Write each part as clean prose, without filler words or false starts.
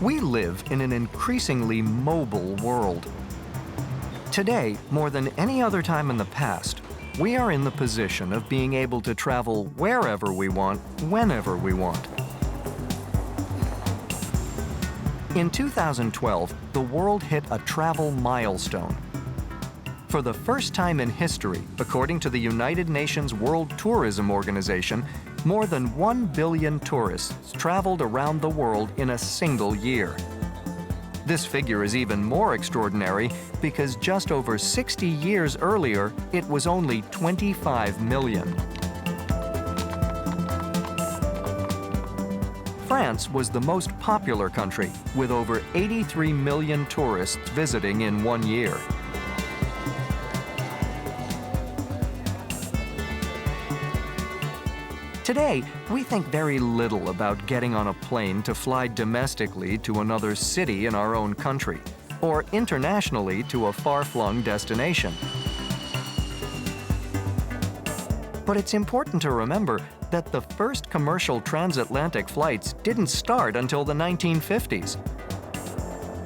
We live in an increasingly mobile world. Today, more than any other time in the past, we are in the position of being able to travel wherever we want, whenever we want. In 2012, the world hit a travel milestone. For the first time in history, according to the United Nations World Tourism Organization, more than 1 billion tourists traveled around the world in a single year. This figure is even more extraordinary because just over 60 years earlier, it was only 25 million. France was the most popular country, with over 83 million tourists visiting in 1 year. Today, we think very little about getting on a plane to fly domestically to another city in our own country, or internationally to a far-flung destination. But it's important to remember that the first commercial transatlantic flights didn't start until the 1950s.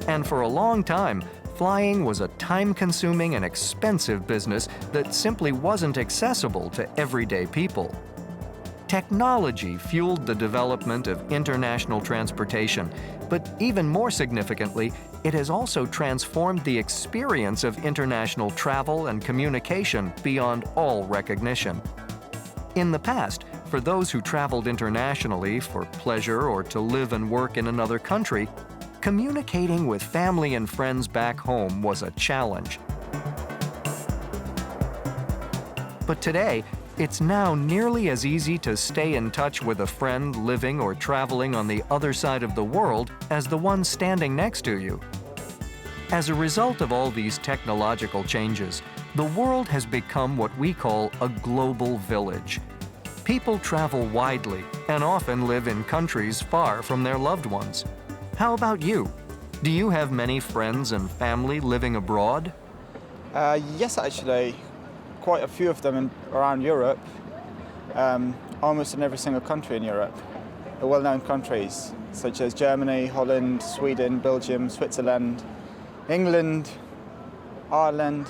And for a long time, flying was a time-consuming and expensive business that simply wasn't accessible to everyday people. Technology fueled the development of international transportation, but even more significantly, it has also transformed the experience of international travel and communication beyond all recognition. In the past, for those who traveled internationally for pleasure or to live and work in another country, communicating with family and friends back home was a challenge. But today, it's now nearly as easy to stay in touch with a friend living or traveling on the other side of the world as the one standing next to you. As a result of all these technological changes, the world has become what we call a global village. People travel widely and often live in countries far from their loved ones. How about you? Do you have many friends and family living abroad? Yes, actually. Quite a few of them around Europe, almost in every single country in Europe. The well-known countries such as Germany, Holland, Sweden, Belgium, Switzerland, England, Ireland.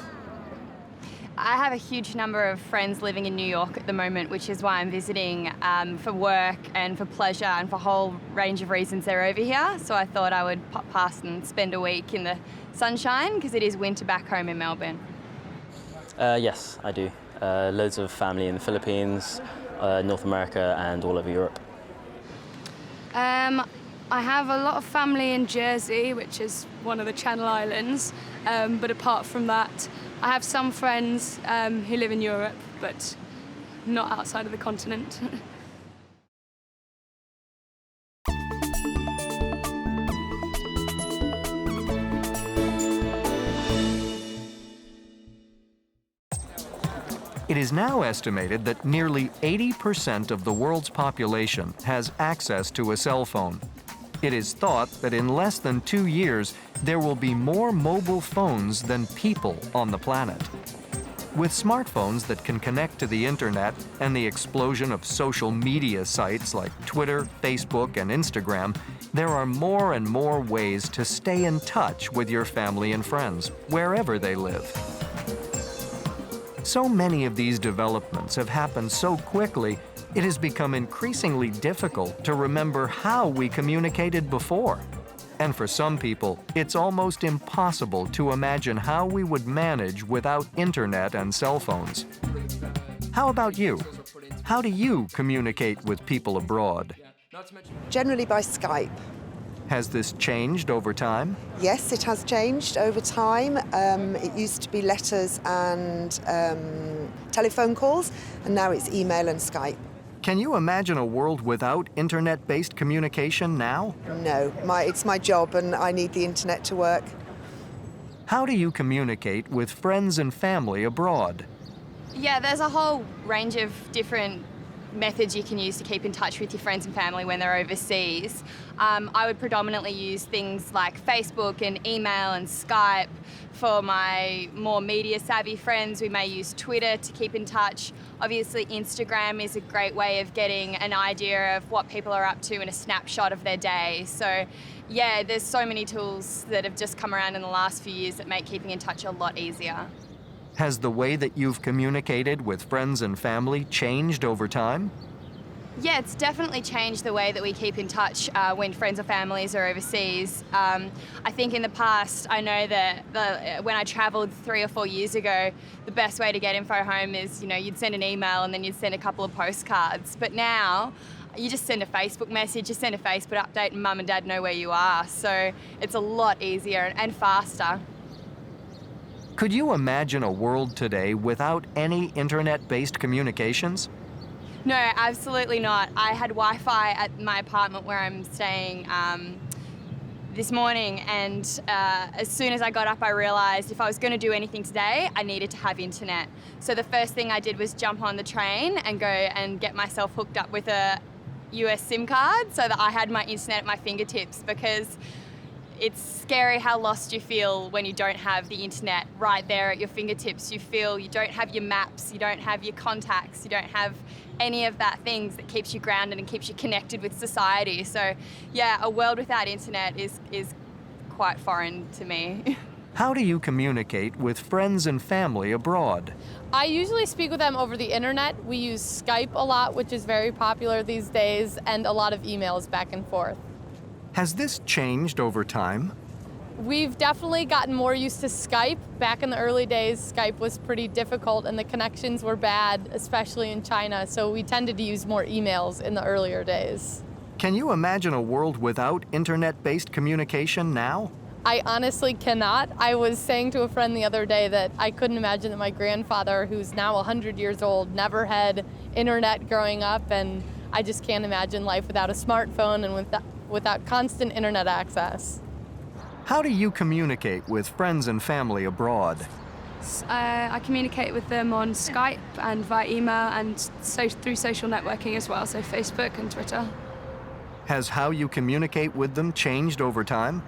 I have a huge number of friends living in New York at the moment, which is why I'm visiting for work and for pleasure and for a whole range of reasons they're over here. So I thought I would pop past and spend a week in the sunshine because it is winter back home in Melbourne. Yes, I do. Loads of family in the Philippines, North America, and all over Europe. I have a lot of family in Jersey, which is one of the Channel Islands. But apart from that, I have some friends who live in Europe, but not outside of the continent. It is now estimated that nearly 80% of the world's population has access to a cell phone. It is thought that in less than 2 years, there will be more mobile phones than people on the planet. With smartphones that can connect to the internet and the explosion of social media sites like Twitter, Facebook, and Instagram, there are more and more ways to stay in touch with your family and friends, wherever they live. So many of these developments have happened so quickly, it has become increasingly difficult to remember how we communicated before. And for some people, it's almost impossible to imagine how we would manage without internet and cell phones. How about you? How do you communicate with people abroad? Generally by Skype. Has this changed over time? Yes, it has changed over time. It used to be letters and telephone calls, and now it's email and Skype. Can you imagine a world without internet-based communication now? No, it's my job and I need the internet to work. How do you communicate with friends and family abroad? Yeah, there's a whole range of different methods you can use to keep in touch with your friends and family when they're overseas. I would predominantly use things like Facebook and email and Skype. For my more media savvy friends, we may use Twitter to keep in touch. Obviously, Instagram is a great way of getting an idea of what people are up to in a snapshot of their day. So yeah, there's so many tools that have just come around in the last few years that make keeping in touch a lot easier. Has the way that you've communicated with friends and family changed over time? Yeah, it's definitely changed the way that we keep in touch when friends or families are overseas. I think in the past, I know that when I travelled 3 or 4 years ago, the best way to get info home is, you'd send an email and then you'd send a couple of postcards. But now, you just send a Facebook message, you send a Facebook update, and Mum and Dad know where you are. So it's a lot easier and faster. Could you imagine a world today without any internet-based communications? No, absolutely not. I had Wi-Fi at my apartment where I'm staying this morning, and as soon as I got up, I realised if I was going to do anything today, I needed to have internet. So the first thing I did was jump on the train and go and get myself hooked up with a US SIM card so that I had my internet at my fingertips, because it's scary how lost you feel when you don't have the internet right there at your fingertips. You feel you don't have your maps, you don't have your contacts, you don't have any of that things that keeps you grounded and keeps you connected with society. So yeah, a world without internet is quite foreign to me. How do you communicate with friends and family abroad? I usually speak with them over the internet. We use Skype a lot, which is very popular these days, and a lot of emails back and forth. Has this changed over time? We've definitely gotten more used to Skype. Back in the early days, Skype was pretty difficult and the connections were bad, especially in China, so we tended to use more emails in the earlier days. Can you imagine a world without internet-based communication now? I honestly cannot. I was saying to a friend the other day that I couldn't imagine that my grandfather, who's now 100 years old, never had internet growing up, and I just can't imagine life without a smartphone and without constant internet access. How do you communicate with friends and family abroad? I communicate with them on Skype and via email and through social networking as well, so Facebook and Twitter. Has how you communicate with them changed over time?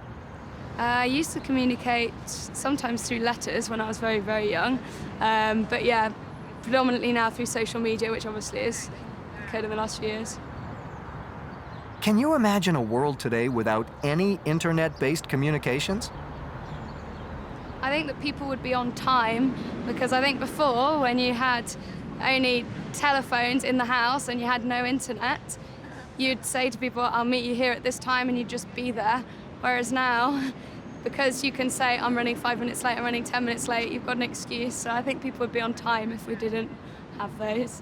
I used to communicate sometimes through letters when I was very, very young. But yeah, predominantly now through social media, which obviously is occurred in the last few years. Can you imagine a world today without any internet-based communications? I think that people would be on time, because I think before, when you had only telephones in the house and you had no internet, you'd say to people, I'll meet you here at this time, and you'd just be there. Whereas now, because you can say, I'm running 5 minutes late, I'm running 10 minutes late, you've got an excuse. So I think people would be on time if we didn't have those.